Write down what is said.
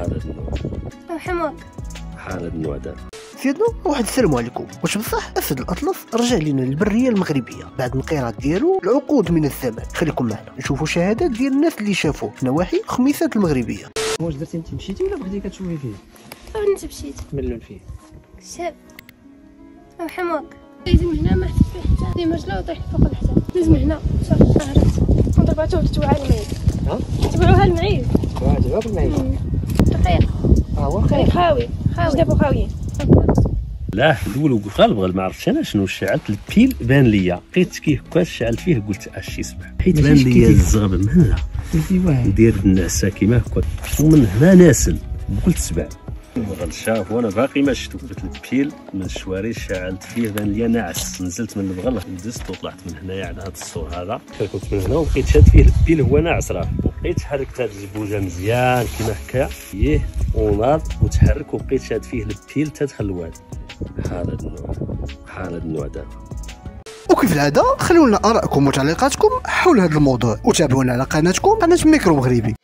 هذا النوع حماق هذا النوع ده. سيدنا واحد السلام عليكم. واش بصح اسد الاطلس رجع لنا للبريه المغربيه بعد الانقراض ديالو العقود من الزمن؟ خليكم معنا نشوفوا شهادات ديال الناس اللي شافوه في نواحي خميسات المغربيه. واش درتي انت مشيتي ولا بغيتي كتشوفي فيه؟ انت مشيت ملول فيه شاب او حماق. لازم هنا ما حتى فيه حتى ديما جلا وطيح فوق الحجر. لازم هنا صافي عرفت ضرباتو تتوعى المعيد. تبعوها المعيد تبعوها المعيد دقيق. هو خاوي خاوي جابو خاويين. لا الاول غالب ما عرفتش انا شنو شعلت البيل بان ليا لقيت كيه هكا شعلت فيه قلت اشي صباح حيت بان ليا الزغب من هنا ندير النعسه كيما هكا ومن هنا ناسل قلت سبع غنشاف وانا باقي ما شفتو قلت البيل من الشواري شعلت فيه بان ليا ناعس نزلت من البغل دزت وطلعت من هنايا على هذا السور هذا كنت من هنا وبقيت شاد فيه البيل هو ناعس راه وبقيت حركت هاد الزبوجه مزيان كيما هكا وناض وتحرك وبقيت شاد فيه البيل تدخل الواد. هذا النوع ده. وكيف العاده خلونا لنا ارائكم وتعليقاتكم حول هذا الموضوع وتابعونا على قناه ميكرو مغربي.